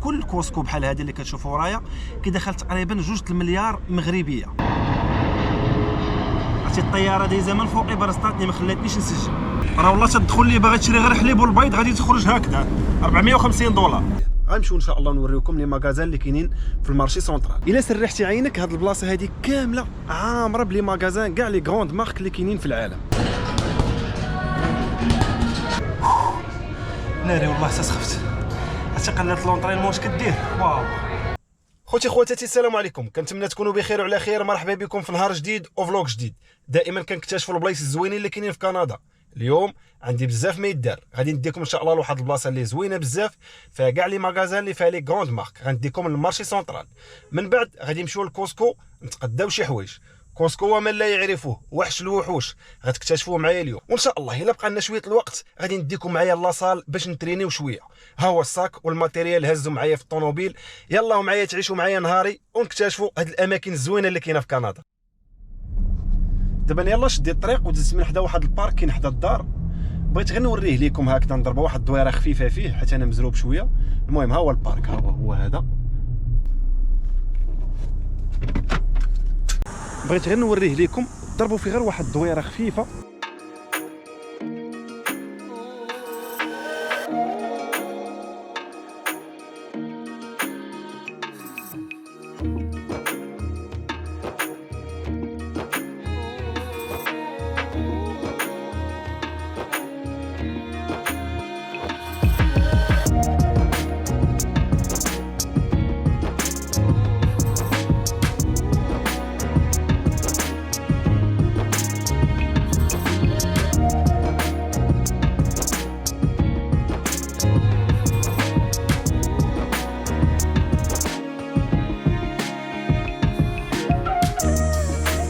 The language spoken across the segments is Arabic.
كل كوسكو بحال هذه اللي كتشوفوا ورايا كيدخل تقريبا 2 المليار مغربيه. عرفتي الطياره دايزه من فوقي برسطاتني ما خلاتنيش نسجل. راه والله تدخل لي باغي تشري غير حليب والبيض غادي تخرج هكذا $450. غنمشيو ان شاء الله نوريكم لي ماغازان اللي كاينين في المارشي سونطرال. الا سرحتي عينك هاد البلاصه هذه كامله عامره بلي ماغازان كاع لي غروند مارك اللي كاينين في العالم. ناري والله حساس خفت. عرفتي قلات لونطرينمون واش كدير؟ واو. خوتي خواتاتي السلام عليكم، كنتمنى تكونوا بخير وعلى خير. مرحبا بكم في نهار جديد وفلوق جديد. دائما كنكتشفوا البلايص الزوينين اللي كاينين في كندا. اليوم عندي بزاف ما يدار، غادي نديكم ان شاء الله لواحد البلاصه اللي زوينه بزاف فيها كاع لي ماغازان اللي فيها لي غروند مارك. غنديكم للمارشي سونطرال، من بعد غادي نمشيو لكوسكو نتقداو شي حوايج. كوسكو ومن لا يعرفوه وحش الوحوش غتكتشفوه معايا اليوم، وان شاء الله الا بقى لنا شويه الوقت غادي نديكم معايا لاصال باش نترينيو شويه. ها هو الصاك والماتيريال هزوا معايا في الطوموبيل. يلا معايا تعيشوا معايا نهاري ونكتشفوا هاد الاماكن الزوينه اللي كاينه في كندا. دابا يلا شديت الطريق ودزت من حدا واحد البارك كاين حدا الدار، بغيت غير نوريه لكم هكذا نضربوا واحد الدويره خفيفه فيه حيت انا مزروب شويه. المهم ها هو البارك، ها هو هذا. بغيت غير نوريه لكم، ضربوا فيه غير واحد الدويره خفيفه.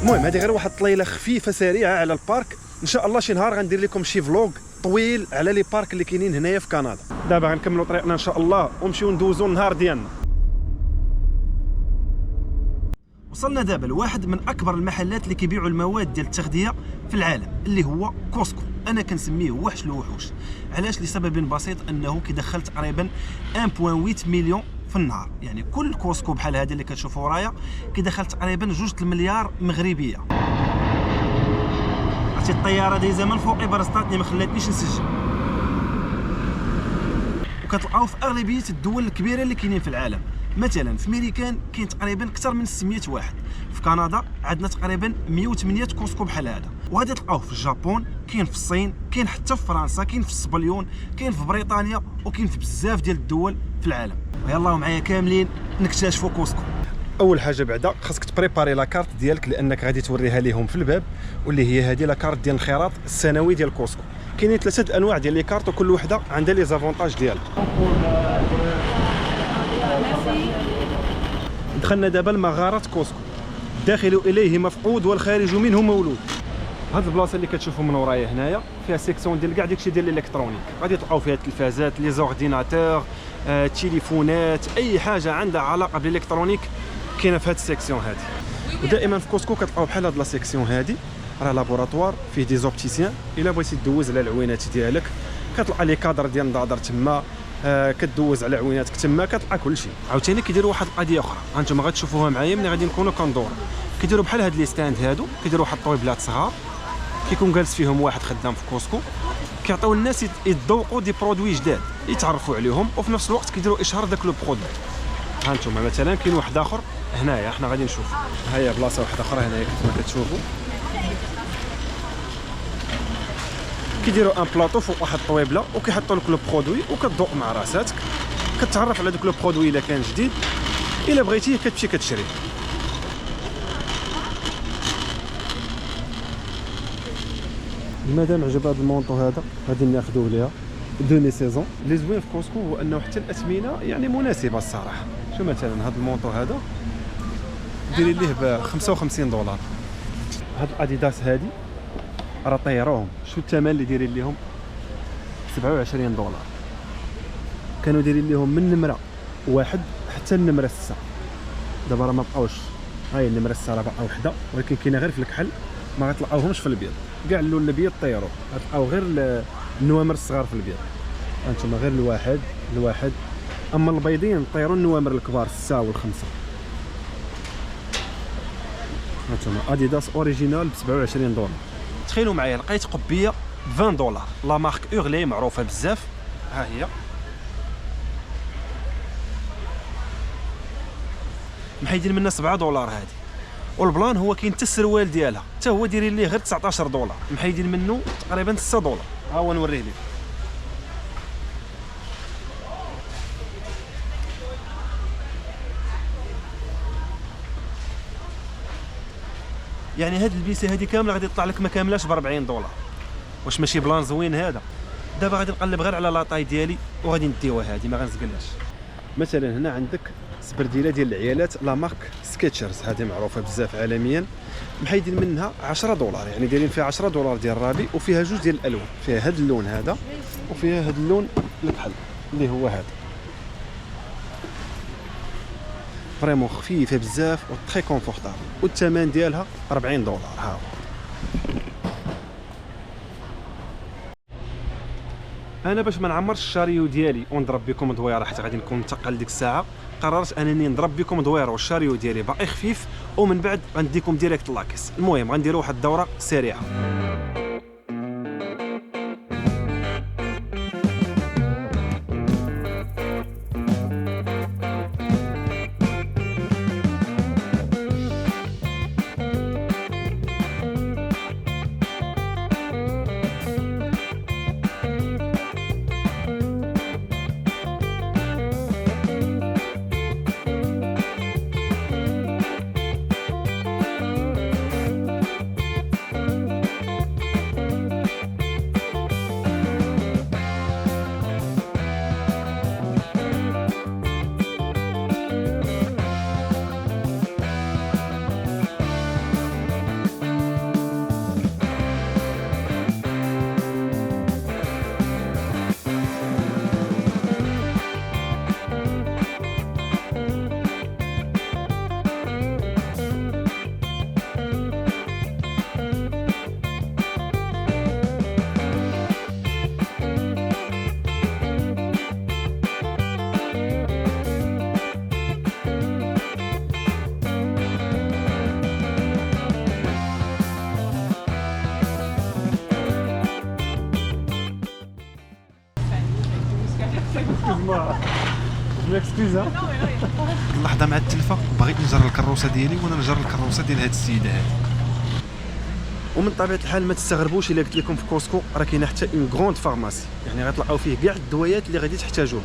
المهم هذه غير واحد الطليله خفيفه سريعه على البارك. ان شاء الله شي نهار غندير لكم شي فلوق طويل على لي بارك اللي كاينين هنايا في كندا. دابا غنكملوا طريقنا ان شاء الله ونمشيو ندوزو النهار ديالنا. وصلنا دابا لواحد من اكبر المحلات اللي كيبيعوا المواد ديال التغذيه في العالم اللي هو كوسكو. انا كنسميه وحش الوحوش. علاش؟ لسبب بسيط، انه كيدخل تقريبا 1.8 مليون في النهار. يعني كل كوسكو بحال هذه اللي كتشوفوا ورايا كيدخل تقريبا 2 المليار مغربيه. عرفتي الطياره دايزه من فوقي برسطاتني ما خلاتنيش نسجل. وكتلقاو في اغلبيه الدول الكبيره اللي كاينين في العالم. مثلا في ميريكان كاين تقريبا اكثر من 600 واحد، في كندا عندنا تقريبا 108 كوسكو بحال هذا، وغادي تلقاوه في اليابان، كاين في الصين، كاين حتى في فرنسا، كاين في السبليون، كاين في بريطانيا، وكاين في بزاف ديال الدول في العالم. يلا معايا كاملين نكتشفوا كوسكو. اول حاجه بعدا خاصك تبريباري لا كارت ديالك، لانك غادي توريها ليهم في الباب، واللي هي هذه لا كارت ديال الانخراط السنوي ديال كوسكو. كاينين 3 انواع ديال لي كارت وكل وحده عندها لي زافونتاج ديالها. دخلنا دابا لمغاره كوسكو. الداخل اليه مفقود والخارج منه مولود. هاد البلاصه اللي كتشوفوا من ورايا هنايا فيها سيكسيون ديال كاع داكشي ديال الالكترونيك. غادي تلقاو فيها التلفازات، لي زورديناتور، التليفونات، اي حاجه عندها علاقه بالالكترونيك كاينه في هاد السيكسيون هادي. ودائما في كوسكو كتلقاو بحال هاد لا سيكسيون هادي راه لابوراتوار فيه دي زوبتيسيان. الا بغيتي دوز على العوينات ديالك كتلقى لي كادر ديال النظاظر تما، كدوز على عويناتك تما كتلقى كلشي. عاوتاني كيديروا واحد القضيه اخرى هانتوما غتشوفوها معايا ملي غادي نكونوا كندور. كيديروا بحال هاد لي ستاند هادو، كيديروا واحد الطويبلات صغار كيكون جالس فيهم واحد خدام في كوسكو، كيعطيو الناس يذوقوا دي برودوي جداد يتعرفوا عليهم، وفي نفس الوقت كيديروا اشهار داك لو برودوي. هانتوما مثلا كاين واحد اخر هنايا حنا غادي نشوفوا. ها هي بلاصه واحده اخرى هنايا كما كتشوفوا، كيديروا ان بلاطو فوق واحد الطويبله وكيحطوا لك لو برودوي وكتذوق مع راساتك، كتعرف على داك لو برودوي الا كان جديد، الا بغيتيه كتمشي كتشريه. المدام عجب هذا المونطو هذا غادي ناخذوه ليها دوني سيزون. اللي زوين في كوسكو هو انه حتى الاثمنه يعني مناسبه الصراحه. شو مثلا هذا المونطو هذا ديري ليه ب $55. هاد الاديداس هادي راه طيروهم، شو الثمن اللي دايرين ليهم؟ $27. كانوا دايرين ليهم من نمره 1 حتى النمره 6. دابا راه ما بقاوش. هاي النمره 6 راه باقا وحده، ولكن كاينه غير في الكحل، ما غتلقاوهمش في البيض. كاع اللون الابيض طيروا، غتلقاو غير النوامر الصغار في البيض. هانتوما غير الواحد اما البيضين طيروا النوامر الكبار 6 والخمسة. هانتوما اديداس اوريجينال ب 27 دولار. تخيلوا معايا لقيت قبيه ب 20 دولار، لا مارك اورلي معروفه بزاف. ها هي محيدين منها 7 دولار هذه، والبلان هو كاين حتى السروال ديالها حتى هو دايرين ليه غير 19 دولار، محيدين منه تقريبا 6 دولار. ها هو نوريه لك. يعني هاد البيسه هذه كامله غادي تطلع لك ما كاملاش ب 40 دولار. واش ماشي بلان زوين هذا؟ دابا غادي نقلب غير على لاطاي ديالي وغادي نديوها هذه ما غنزقلاش. مثلا هنا عندك سبرديله ديال العيالات لا مارك سكيتشرز، هذه معروفه بزاف عالميا، محيدين منها 10 دولار، يعني دايرين فيها 10 دولار ديال الرابي، وفيها جوج ديال الالوان، فيها هذا اللون هذا وفيها هذا اللون الكحل اللي هو هذا. فريمون خفيفه بزاف و تري كونفورطابل، والثمن ديالها 40 دولار. ها هو. انا باش ما نعمرش الشاريو ديالي ونضرب بكم دويره حتى غادي نكون منتقل ديك الساعه، قررت انني نضرب بكم دويره والشاريو ديالي باقي خفيف، ومن بعد غنديكم ديريكت لاكيس. المهم غنديروا واحد الدوره سريعه. اللحظه مع التلفه بغيت نجر الكروسه ديالي وانا نجر الكروسه ديال هاد السيده هادي. ومن طبيعه الحال ما تستغربوش الا قلت لكم في كوسكو راه كاينه حتى اون غروند فارماسي، يعني غتلقاو فيه كاع الدويات اللي غادي تحتاجوها.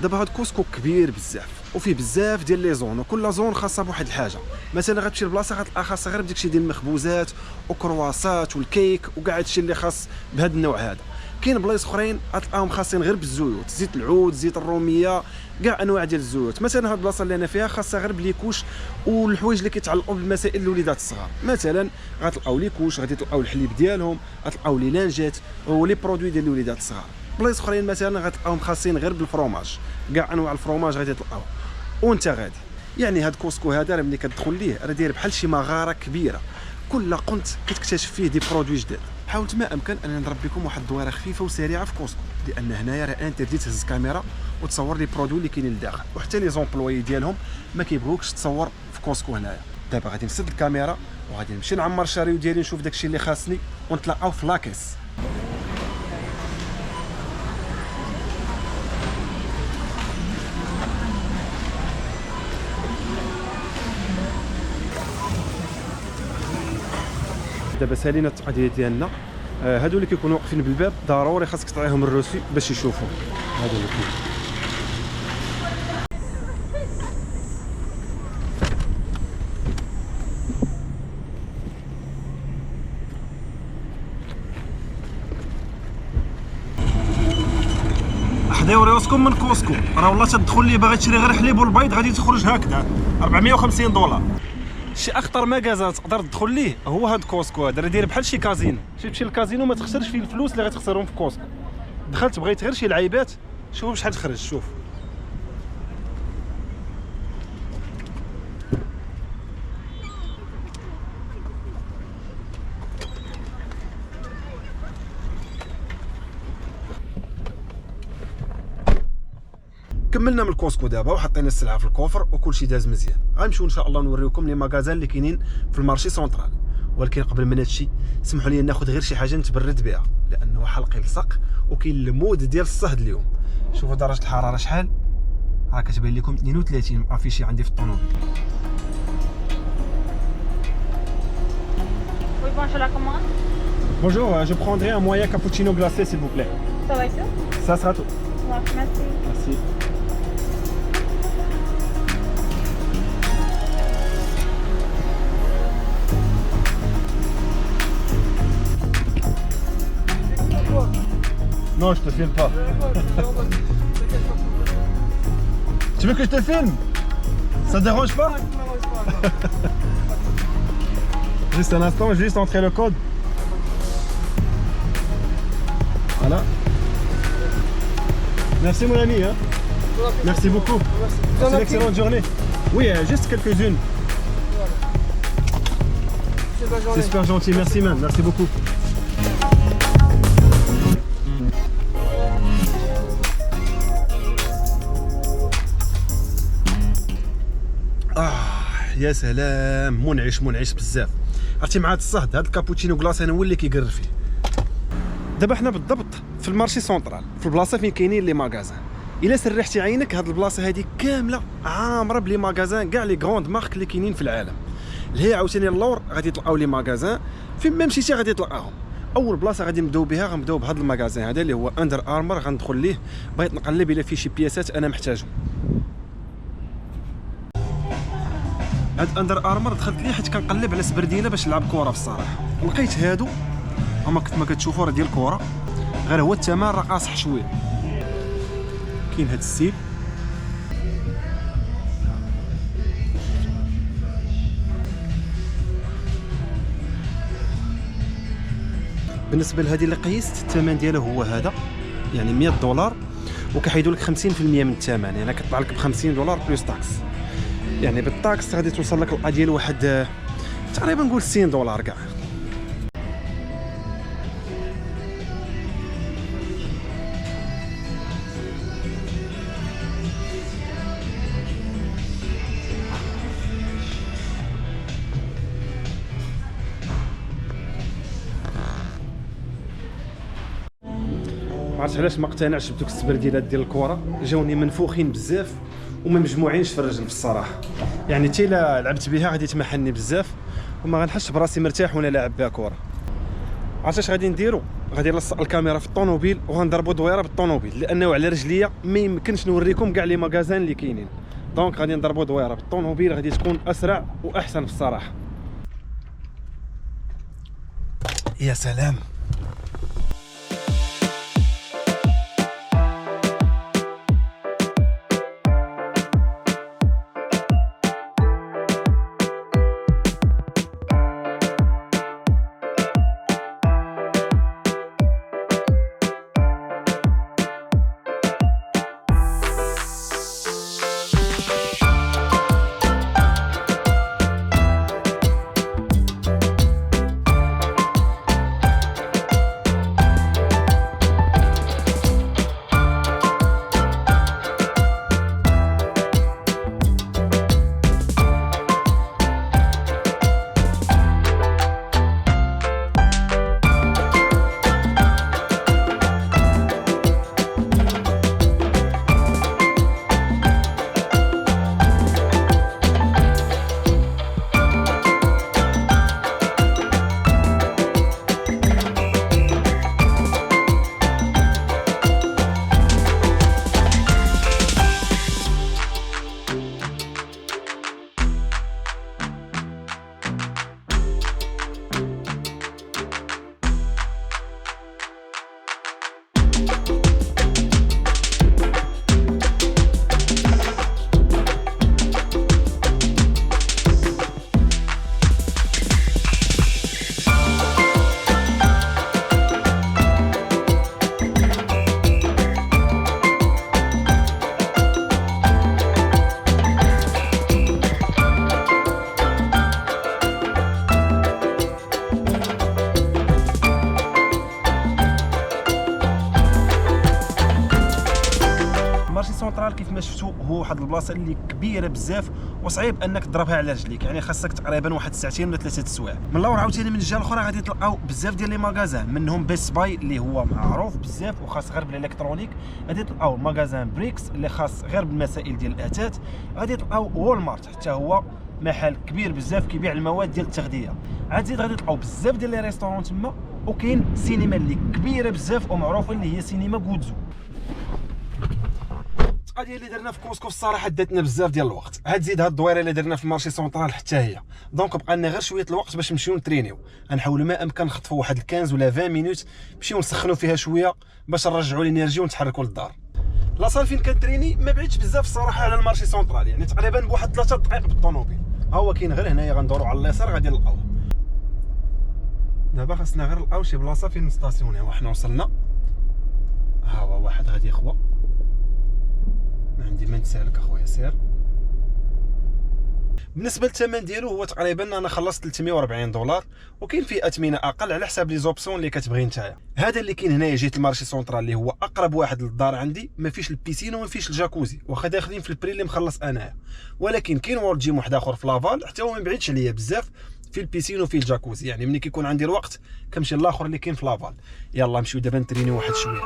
دابا هاد كوسكو كبير بزاف وفيه بزاف ديال لي زون، وكل زون خاصها بواحد الحاجه. مثلا غتمشي لبلاصه غتلقى خاصها غير بداكشي ديال المخبوزات وكرواسات والكيك وكاع هادشي اللي خاص بهذا النوع هذا. كاين بلايص اخرين غتلقاهم خاصين غير بالزيوت، زيت العود، زيت الروميه، كاع انواع ديال الزيوت. مثلا هاد البلاصه اللي انا فيها خاصها غير بالليكوش والحوايج اللي كيتعلقوا بالمسائل الوليدات الصغار. مثلا غتلقاو ليكوش، غادي تلقاو الحليب ديالهم، غتلقاو لي لانجيت ولي برودوي ديال الوليدات الصغار. بلايص اخرين مثلا غتلقاهم خاصين غير بالفرomاج، كاع انواع الفرomاج غادي تلقاو. وانت غادي يعني هاد كوسكو هذا راه ملي كتدخل ليه راه داير بحال شي مغاره كبيره، كل قنت كتكتشف فيه دي برودوي جداد. حاولت ما امكن انني نضرب لكم واحد الدويره خفيفه وسريعه في كوسكو، لان هنايا راه انتردي تهز الكاميرا وتصور لي برودوي اللي كاينين لداخل، وحتى لي زومبلوي ديالهم ما كيبغوكش تصور في كوسكو هنايا. دابا غادي نسد الكاميرا وغادي نمشي نعمر الشاريو ديالي نشوف داكشي اللي خاصني ونتلاقاو في لاكيس. دابا سالينا التقضيه ديالنا. هادو اللي كيكونوا واقفين بالباب ضروري خاصك تعطيهم الروسي باش يشوفوا. هادو اللي كاين. حداو راسكم من كوسكو، راه والله تدخل لي باغي تشري غير حليب والبيض غادي تخرج هكذا 450 دولار. شي اخطر مغازا تقدر تدخل ليه هو هاد كوسكو هذا، راه داير بحال شي كازينو. تمشي للكازينو ما تخسرش فيه الفلوس اللي غتخسرهم في كوسكو. دخلت بغيت غير شي لعيبات، شوف شحال تخرج. شوف كملنا من الكوسكو دابا وحطينا السلعه في الكوفر وكل شيء داز مزيان. غنمشيو ان شاء الله نوريوكم لي ماغازان اللي كاينين في المارشي سونطرال. ولكن قبل من هادشي سمحوا لي ناخذ غير شي حاجه نتبرد بها لانه حلقي لصق وكاين المود ديال الصهد اليوم. شوفوا درجه الحراره شحال، راه كتبان لكم 32 افيشي عندي في الطوموبيل. Oui, bonjour, la commande. Bonjour, je prendrai un moyen cappuccino glacé s'il vous plaît. Ça va ici? Ça sera tout. Ouais, merci. Merci. Non, je te filme pas. Tu veux que je te filme? Ça te dérange pas? Juste un instant, je vais juste entrer le code. Voilà. Merci mon ami. Hein. Merci beaucoup. C'est une excellente journée. Oui, juste quelques-unes. C'est super gentil. Merci man. Merci beaucoup. يا سلام، منعش بزاف. عرفتي مع هاد الصهد هاد الكابوتشينو كلاص انا هو اللي كيقرر فيه. دابا حنا بالضبط في المارشي سونطرال، في البلاصه فين كاينين لي ماغازان. الا سرحتي عينك هاد البلاصه هادي كامله عامره بلي ماغازان كاع لي غروند مارك اللي كاينين في العالم. لهي عاوتاني اللور غادي تلقاو لي ماغازان فين ما مشيتي غادي تلقاهم. اول بلاصه غادي نبداو بها غنبداو بهاد الماغازان هذا اللي هو اندر ارمر. غندخل ليه بغيت نقلب الا فيه شي بياسات انا محتاجهم. هاد اندر ارمر دخلت ليه حيت كنقلب على سبرديله باش نلعب كره. بصراحه لقيت هادو هما كيف ما كتشوفوا راه ديال الكره، غير هو الثمن راه قاصح شويه. كاين هاد السيل بالنسبه لهذه اللي قيست الثمن ديالها هو هذا، يعني $100 وكيحيدوا لك 50% من الثمن، يعني كطلع لك ب $50 بلس طاكس. يعني بالطاكس غادي توصل لك القضيه ديال واحد تقريبا نقول $60 كاع. ما عرفتش علاش ما اقتنعش بدوك السبرديلات ديال الكره، جاوني منفوخين بزاف وما مجموعينش في الرجل في الصراحه. يعني حتى الا لعبت بها غادي تمحني بزاف وما غنحسش براسي مرتاح وانا لاعب بها كره. عرفتي اش غادي نديرو؟ غادي نلصق الكاميرا في الطوموبيل وغنضربوا دويره بالطوموبيل لانه على رجليا ما يمكنش نوريكم كاع لي ماغازان اللي كاينين. دونك غادي نضربوا دويره بالطوموبيل غادي تكون اسرع واحسن في الصراحه. يا سلام. البلاصه اللي كبيره بزاف وصعيب انك تضربها على رجليك، يعني خاصك تقريبا واحد ساعتين ولا 3 سوايع. من لور عاوتاني من الجهه الاخرى غادي تلقاو بزاف ديال لي ماغازان، منهم بيست باي اللي هو معروف بزاف وخاص غير بالالكترونيك، غادي تلقاو ماغازان بريكس اللي خاص غير بالمسائل ديال الاثاث، غادي تلقاو وول مارت حتى هو محل كبير بزاف كيبيع المواد ديال التغذيه. عاد زيد غادي تلقاو بزاف ديال لي ريستورون تما، وكاين سينما اللي كبيره بزاف ومعروفه اللي هي سينما غودزو. القضيه اللي درنا في كوسكو الصراحه داتنا بزاف ديال الوقت، عاد زيد هاد الدويره اللي درنا في المارشي سونطرال حتى هي، دونك بقى لنا غير شويه الوقت باش نمشيو نترينيو. غنحاولوا ما امكن نخطفوا واحد 15 ولا 20 مينوت نمشيو نسخنوا فيها شويه باش نرجعوا الانرجي ونتحركوا للدار. لاصال فين كنتريني ما بعيدش بزاف الصراحه على المارشي سونطرال، يعني تقريبا بواحد 3 دقائق بالطوموبيل. ها هو كاين غير هنايا، غندوروا على اليسار غادي نلقاو. دابا خاصنا غير نلقاو شي بلاصه فين نستاسيونيو. وحنا وصلنا، ها هو واحد غادي خوا، ما عندي ما نتسالك اخويا سير. بالنسبه للثمن ديالو هو تقريبا انا خلصت 340 دولار، وكاين فيه اثمنه اقل على حساب لي زوبسيون اللي كتبغي نتايا. هذا اللي كاين هنايا جهه المارشي سونطرال اللي هو اقرب واحد للدار عندي، ما فيش البيسين وما فيش الجاكوزي، واخا داخلين في البري اللي مخلص انايا، ولكن كاين وورد جيم واحد اخر في لافال حتى هو ما بعيدش عليا بزاف، في البيسين وفي الجاكوزي، يعني ملي كيكون عندي الوقت كنمشي للاخر اللي كاين في لافال. يلا نمشيو دابا نتريني واحد شويه.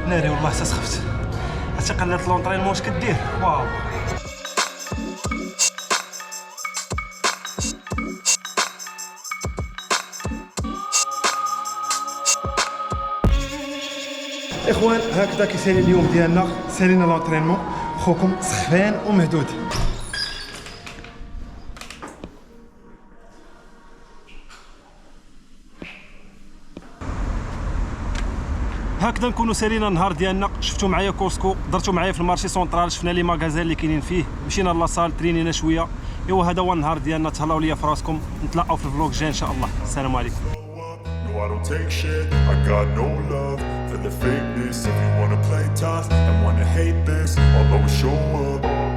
ناري والله حساس خفت، حتى قلات لونطرينمون واش كدير. واو اخوان، هكذا كيسالي اليوم ديالنا، سالينا لونطرينمون، خوكم سخفان ومهدود. هكذا نكونوا سالينا النهار ديالنا. شفتوا معايا كوسكو، درتوا معايا في المارشي سونطرال، شفنا لي ماغازان اللي كاينين فيه، مشينا لاصال ترينينا شويه. ايوا هذا هو النهار ديالنا. تهلاو ليا في راسكم، نتلاقاو في الفلوق الجاي ان شاء الله. السلام عليكم. I don't take shit, I got no love for the fakeness. If you wanna play tough and wanna hate this, I'll always show up.